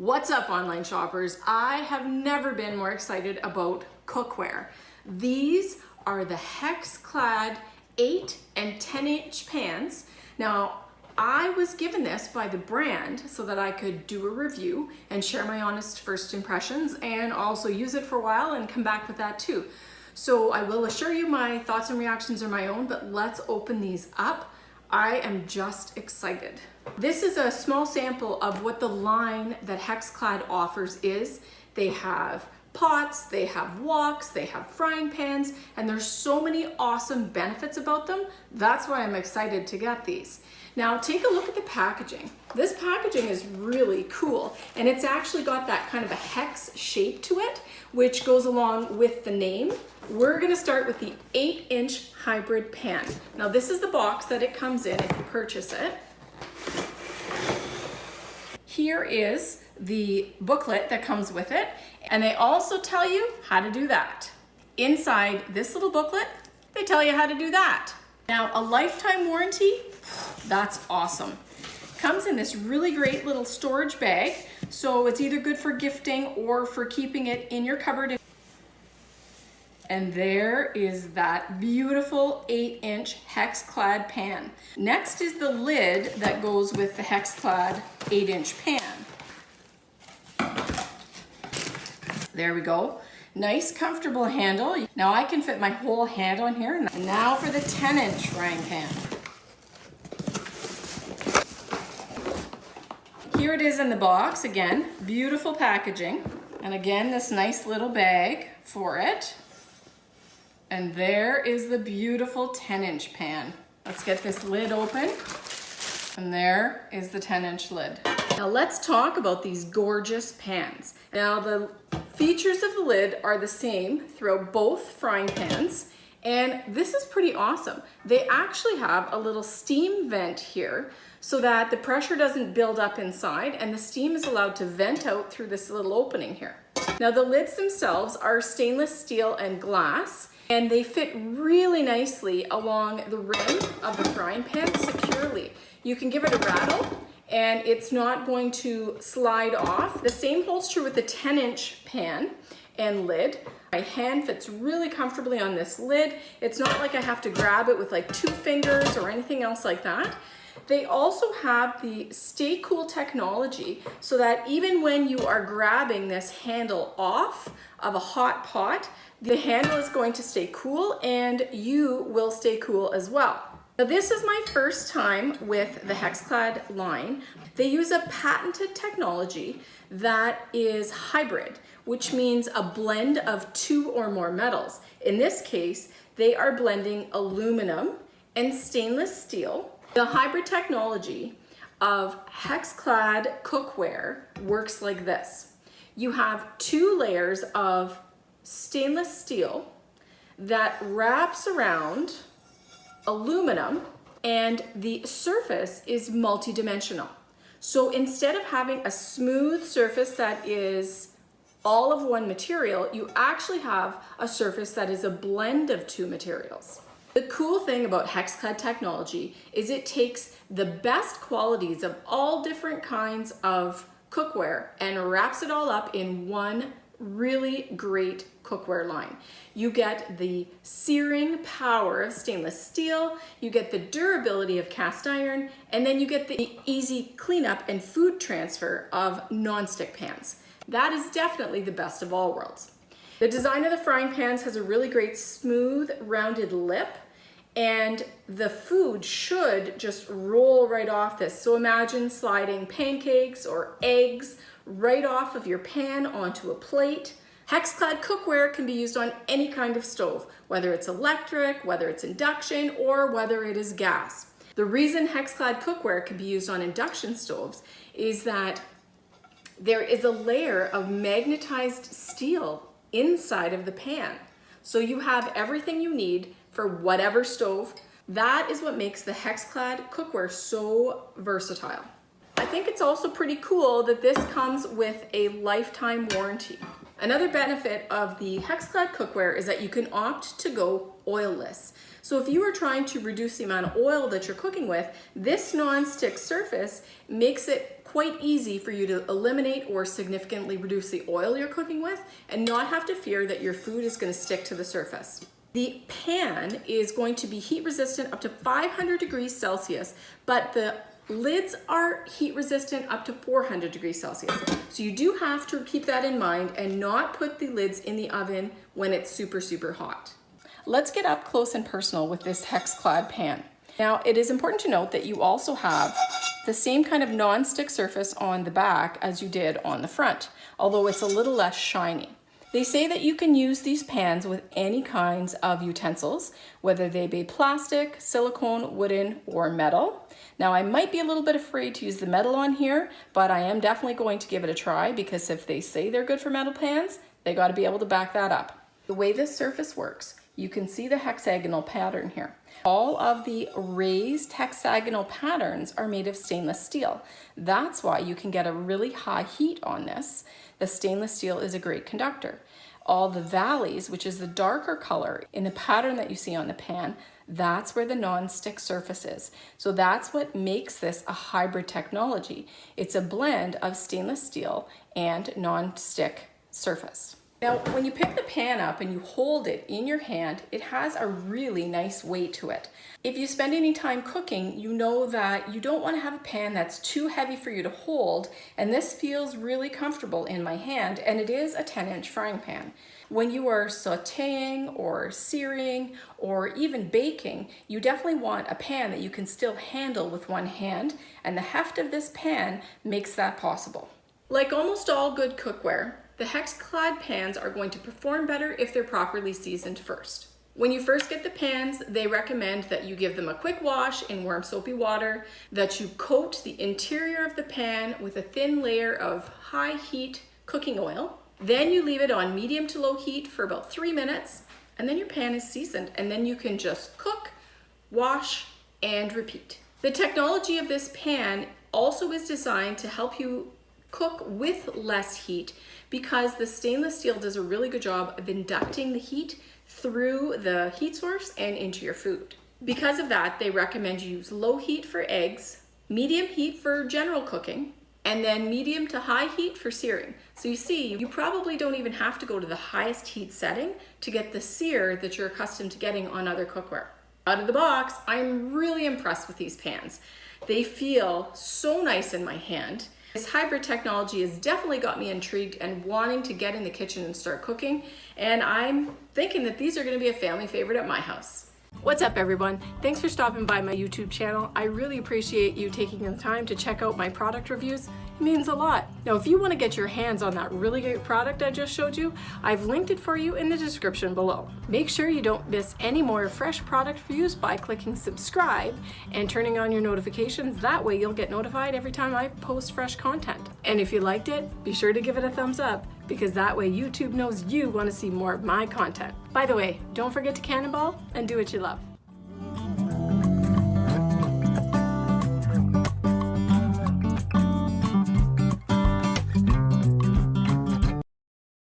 What's up, online shoppers? I have never been more excited about cookware. These are the HexClad 8 and 10-inch pans. Now, I was given this by the brand so that I could do a review and share my honest first impressions and also use it for a while and come back with that too. So I will assure you my thoughts and reactions are my own, but let's open these up. I am just excited. This is a small sample of what the line that HexClad offers is. They have pots, they have woks, they have frying pans, and there's so many awesome benefits about them. That's why I'm excited to get these. Now take a look at the packaging. This packaging is really cool, and it's actually got that kind of a hex shape to it, which goes along with the name. We're gonna start with the 8-inch hybrid pan. Now this is the box that it comes in if you purchase it. Here is the booklet that comes with it, and they also tell you how to do that. Inside this little booklet, they tell you how to do that. Now, a lifetime warranty, that's awesome. Comes in this really great little storage bag, so it's either good for gifting or for keeping it in your cupboard. And there is that beautiful 8-inch HexClad pan. Next is the lid that goes with the HexClad 8-inch pan. There we go. Nice, comfortable handle. Now I can fit my whole hand on here. And now for the 10-inch frying pan. Here it is in the box. Again, beautiful packaging. And again, this nice little bag for it. And there is the beautiful 10-inch pan. Let's get this lid open. And there is the 10-inch lid. Now let's talk about these gorgeous pans. Now the features of the lid are the same throughout both frying pans. And this is pretty awesome. They actually have a little steam vent here so that the pressure doesn't build up inside and the steam is allowed to vent out through this little opening here. Now the lids themselves are stainless steel and glass, and they fit really nicely along the rim of the frying pan securely. You can give it a rattle and it's not going to slide off. The same holds true with the 10-inch pan and lid. My hand fits really comfortably on this lid. It's not like I have to grab it with like 2 fingers or anything else like that. They also have the Stay Cool technology so that even when you are grabbing this handle off of a hot pot, the handle is going to stay cool and you will stay cool as well. Now this is my first time with the HexClad line. They use a patented technology that is hybrid, which means a blend of 2 or more metals. In this case, they are blending aluminum and stainless steel. The hybrid technology of HexClad cookware works like this. You have 2 layers of stainless steel that wraps around aluminum, and the surface is multi-dimensional. So instead of having a smooth surface that is all of one material, you actually have a surface that is a blend of 2 materials. The cool thing about HexClad technology is it takes the best qualities of all different kinds of cookware and wraps it all up in one really great cookware line. You get the searing power of stainless steel, you get the durability of cast iron, and then you get the easy cleanup and food transfer of nonstick pans. That is definitely the best of all worlds. The design of the frying pans has a really great smooth rounded lip, and the food should just roll right off this. So imagine sliding pancakes or eggs right off of your pan onto a plate. HexClad cookware can be used on any kind of stove, whether it's electric, whether it's induction, or whether it is gas. The reason HexClad cookware can be used on induction stoves is that there is a layer of magnetized steel inside of the pan. So you have everything you need for whatever stove. That is what makes the HexClad cookware so versatile. I think it's also pretty cool that this comes with a lifetime warranty. Another benefit of the HexClad cookware is that you can opt to go oilless. So if you are trying to reduce the amount of oil that you're cooking with, this non-stick surface makes it quite easy for you to eliminate or significantly reduce the oil you're cooking with and not have to fear that your food is going to stick to the surface. The pan is going to be heat resistant up to 500 degrees Celsius, but the lids are heat resistant up to 400 degrees Celsius. So you do have to keep that in mind and not put the lids in the oven when it's super, super hot. Let's get up close and personal with this HexClad pan. Now, it is important to note that you also have the same kind of non-stick surface on the back as you did on the front, although it's a little less shiny. They say that you can use these pans with any kinds of utensils, whether they be plastic, silicone, wooden, or metal. Now, I might be a little bit afraid to use the metal on here, but I am definitely going to give it a try because if they say they're good for metal pans, they got to be able to back that up. The way this surface works, you can see the hexagonal pattern here. All of the raised hexagonal patterns are made of stainless steel. That's why you can get a really high heat on this. The stainless steel is a great conductor. All the valleys, which is the darker color in the pattern that you see on the pan, that's where the non-stick surface is. So that's what makes this a hybrid technology. It's a blend of stainless steel and non-stick surface. Now, when you pick the pan up and you hold it in your hand, it has a really nice weight to it. If you spend any time cooking, you know that you don't want to have a pan that's too heavy for you to hold, and this feels really comfortable in my hand, and it is a 10-inch frying pan. When you are sauteing or searing or even baking, you definitely want a pan that you can still handle with one hand, and the heft of this pan makes that possible. Like almost all good cookware, the HexClad pans are going to perform better if they're properly seasoned first. When you first get the pans, they recommend that you give them a quick wash in warm soapy water, that you coat the interior of the pan with a thin layer of high heat cooking oil. Then you leave it on medium to low heat for about 3 minutes, and then your pan is seasoned, and then you can just cook, wash, and repeat. The technology of this pan also is designed to help you cook with less heat because the stainless steel does a really good job of inducting the heat through the heat source and into your food. Because of that, they recommend you use low heat for eggs, medium heat for general cooking, and then medium to high heat for searing. So you see, you probably don't even have to go to the highest heat setting to get the sear that you're accustomed to getting on other cookware. Out of the box, I'm really impressed with these pans. They feel so nice in my hand. This hybrid technology has definitely got me intrigued and wanting to get in the kitchen and start cooking, and I'm thinking that these are going to be a family favorite at my house. What's up, everyone? Thanks for stopping by my YouTube channel. I really appreciate you taking the time to check out my product reviews. It means a lot. Now, if you want to get your hands on that really great product I just showed you, I've linked it for you in the description below. Make sure you don't miss any more fresh product reviews by clicking subscribe and turning on your notifications. That way you'll get notified every time I post fresh content. And if you liked it, be sure to give it a thumbs up, because that way YouTube knows you want to see more of my content. By the way, don't forget to cannonball and do what you love.